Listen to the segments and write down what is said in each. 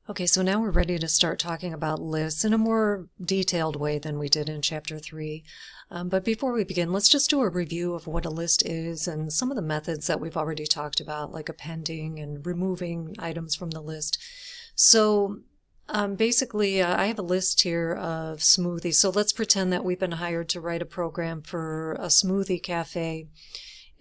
Okay, so now we're ready to start talking about lists in a more detailed way than we did in Chapter 3. But before we begin, let's just do a review of what a list is and some of the methods that we've already talked about, like appending and removing items from the list. So basically, I have a list here of smoothies. So let's pretend that we've been hired to write a program for a smoothie cafe,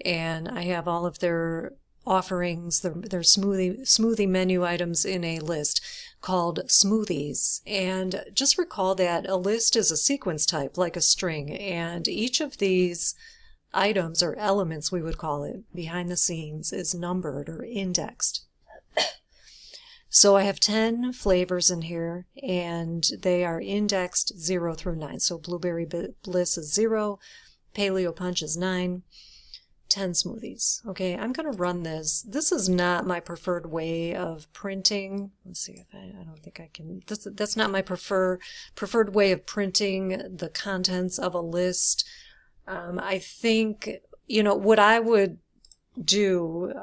and I have all of their offerings, their smoothie menu items in a list called smoothies. And just recall that a list is a sequence type, like a string, and each of these items, or elements we would call it, behind the scenes is numbered or indexed. So I have 10 flavors in here, and they are indexed 0 through 9. So Blueberry Bliss is 0, Paleo Punch is 9, 10 smoothies. Okay, I'm going to run this. This is not my preferred way of printing. Let's see if I don't think I can. That's not my preferred way of printing the contents of a list. I think, what I would do,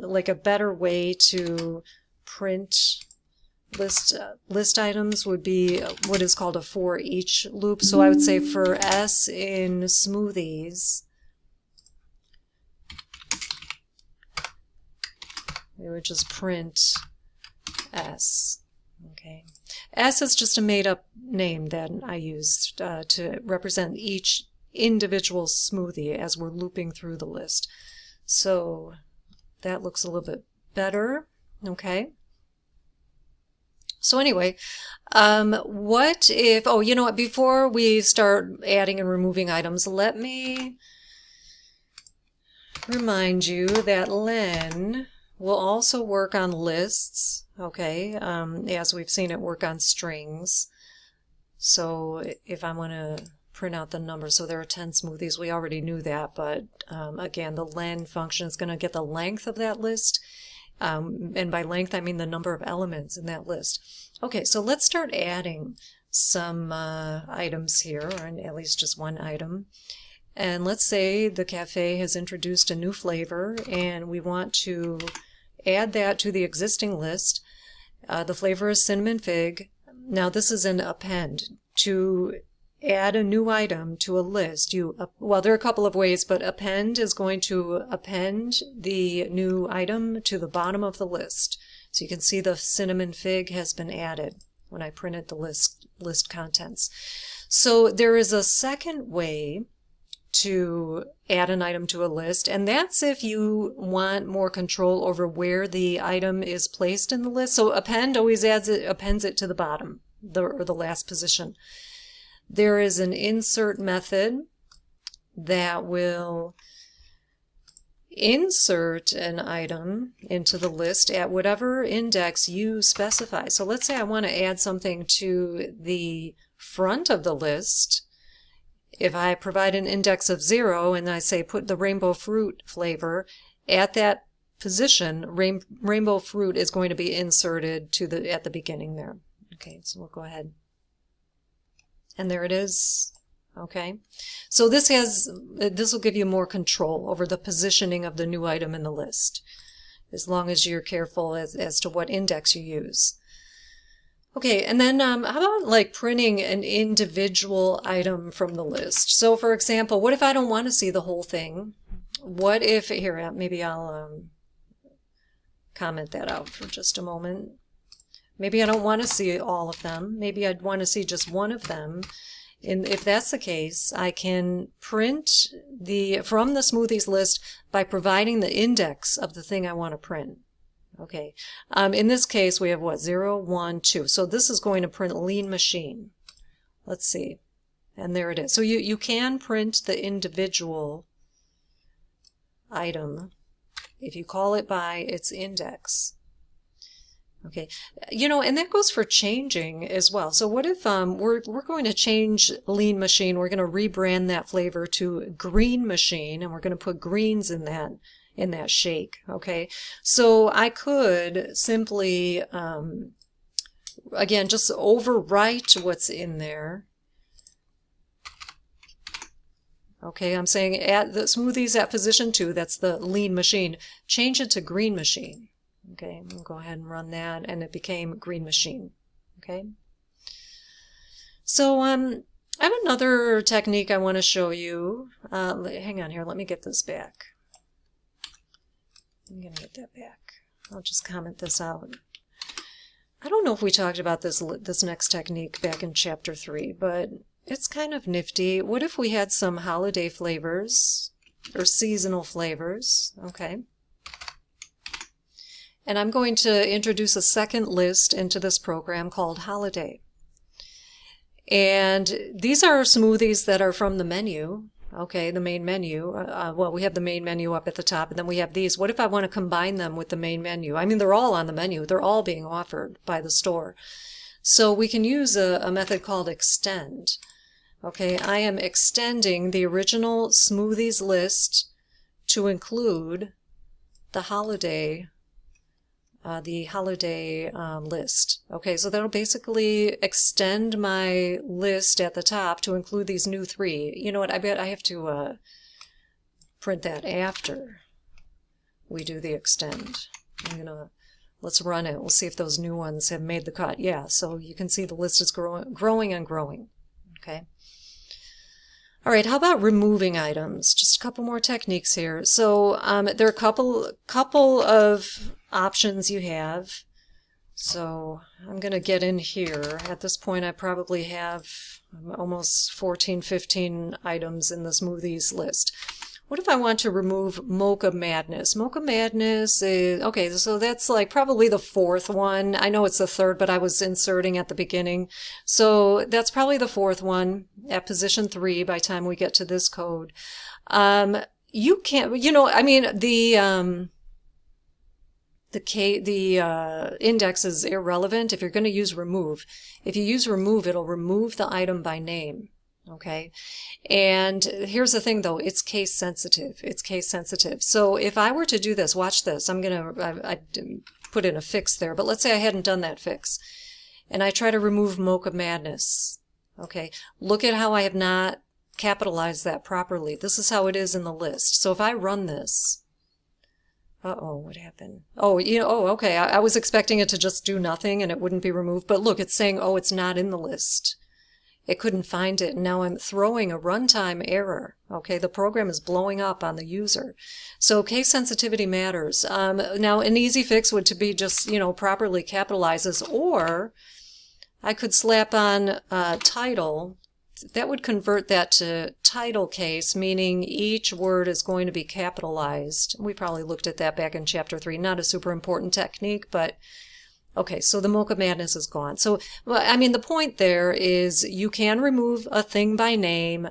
like a better way to print list items would be what is called a for each loop. So I would say for S in smoothies, we would just print S. Okay. S is just a made-up name that I used to represent each individual smoothie as we're looping through the list. So that looks a little bit better. Okay. So anyway, what if, you know what, before we start adding and removing items, let me remind you that Len will also work on lists, okay, as we've seen it work on strings. So if I want to print out the number, so there are 10 smoothies, we already knew that, but again, the len function is going to get the length of that list, and by length I mean the number of elements in that list. Okay, so let's start adding some items here, or at least just one item. And let's say the cafe has introduced a new flavor and we want to add that to the existing list. The flavor is cinnamon fig. Now this is an append. To add a new item to a list, well, there are a couple of ways, but append is going to append the new item to the bottom of the list. So you can see the cinnamon fig has been added when I printed the list contents. So there is a second way to add an item to a list, and that's if you want more control over where the item is placed in the list. So append always appends it to the bottom, or the last position. There is an insert method that will insert an item into the list at whatever index you specify. So let's say I want to add something to the front of the list. If I provide an index of 0 and I say put the rainbow fruit flavor at that position, rainbow fruit is going to be inserted at the beginning there. Okay, so we'll go ahead. And there it is. Okay, so this will give you more control over the positioning of the new item in the list, as long as you're careful as to what index you use. Okay, and then how about like printing an individual item from the list? So for example, what if I don't want to see the whole thing? What if, here, maybe I'll comment that out for just a moment. Maybe I don't want to see all of them. Maybe I'd want to see just one of them. And if that's the case, I can print from the smoothies list by providing the index of the thing I want to print. Okay, in this case we have what, 0, 1, 2. So this is going to print lean machine. Let's see, and there it is. So you can print the individual item if you call it by its index. Okay, and that goes for changing as well. So what if we're going to change lean machine? We're going to rebrand that flavor to green machine, and we're going to put greens in that shake. Okay, so I could simply again just overwrite what's in there. Okay, I'm saying at the smoothies at position 2, that's the lean machine, change it to green machine. Okay, I'm going to go ahead and run that, and it became green machine. Okay. So I have another technique I want to show you. Hang on here, let me get this back. I'm going to get that back. I'll just comment this out. I don't know if we talked about this next technique back in chapter 3, but it's kind of nifty. What if we had some holiday flavors or seasonal flavors? Okay. And I'm going to introduce a second list into this program called Holiday. And these are smoothies that are from the menu. Okay, the main menu. Well, we have the main menu up at the top, and then we have these. What if I want to combine them with the main menu? I mean, they're all on the menu. They're all being offered by the store. So we can use a method called extend. Okay, I am extending the original smoothies list to include the holiday list. Okay, so that'll basically extend my list at the top to include these new 3. You know what, I bet I have to print that after we do the extend. Let's run it. We'll see if those new ones have made the cut. Yeah, so you can see the list is growing and growing. Okay. All right, how about removing items? Just a couple more techniques here. So there are a couple of options you have. So I'm going to get in here. At this point, I probably have almost 14, 15 items in the smoothies list. What if I want to remove Mocha Madness? Mocha Madness is, okay, so that's like probably the 4th one. I know it's the 3rd, but I was inserting at the beginning. So that's probably the 4th one at position 3 by the time we get to this code. You can't, you know, I mean, the index is irrelevant if you're going to use remove. If you use remove, it'll remove the item by name. Okay, and here's the thing though, it's case sensitive. It's case sensitive. So if I were to do this, watch this. I put in a fix there, but let's say I hadn't done that fix, and I try to remove Mocha Madness. Okay, look at how I have not capitalized that properly. This is how it is in the list. So if I run this, uh-oh, what happened? Oh, okay. I was expecting it to just do nothing and it wouldn't be removed, but look, it's saying, oh, it's not in the list. It couldn't find it, and now I'm throwing a runtime error. Okay, the program is blowing up on the user. So case sensitivity matters. Now, an easy fix would be just, properly capitalizes, or I could slap on title. That would convert that to title case, meaning each word is going to be capitalized. We probably looked at that back in chapter 3. Not a super important technique, but okay, so the Mocha Madness is gone. So, I mean, the point there is you can remove a thing by name.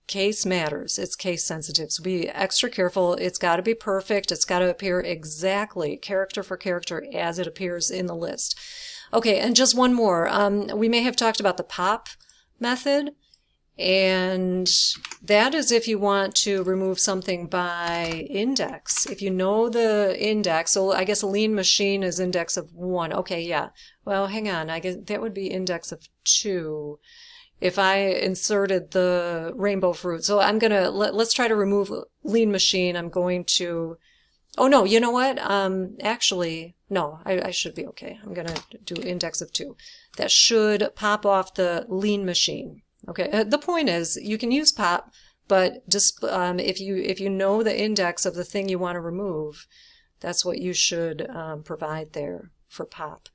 Case matters. It's case sensitive. So be extra careful. It's got to be perfect. It's got to appear exactly, character for character, as it appears in the list. Okay, and just one more. We may have talked about the pop method, and that is if you want to remove something by index. If you know the index, so I guess a lean machine is index of 1. Okay, yeah. Well, hang on. I guess that would be index of 2 if I inserted the rainbow fruit. So I'm going to, let's try to remove lean machine. I'm going to, oh no, you know what? Actually, no, I should be okay. I'm going to do index of 2. That should pop off the lean machine. Okay, the point is you can use pop, but just if you know the index of the thing you want to remove, that's what you should provide there for pop.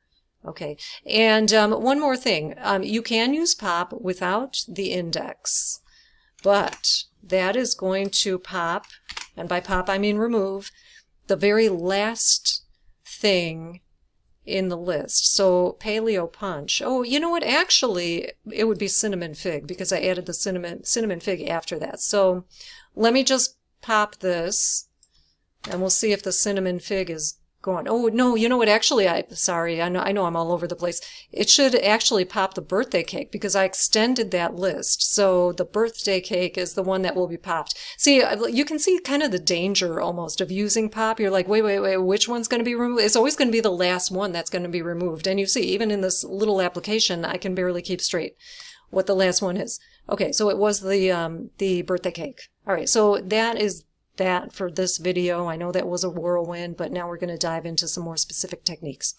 Okay, and one more thing, you can use pop without the index, but that is going to pop, and by pop I mean remove, the very last thing in the list. So paleo punch. Oh, you know what? Actually, it would be cinnamon fig because I added the cinnamon fig after that. So let me just pop this and we'll see if the cinnamon fig is gone. Oh, no, you know what? Actually, sorry, I know I'm all over the place. It should actually pop the birthday cake because I extended that list. So the birthday cake is the one that will be popped. See, you can see kind of the danger almost of using pop. You're like, wait, which one's going to be removed? It's always going to be the last one that's going to be removed. And you see, even in this little application, I can barely keep straight what the last one is. Okay, so it was the birthday cake. All right, so that is that for this video. I know that was a whirlwind, but now we're going to dive into some more specific techniques.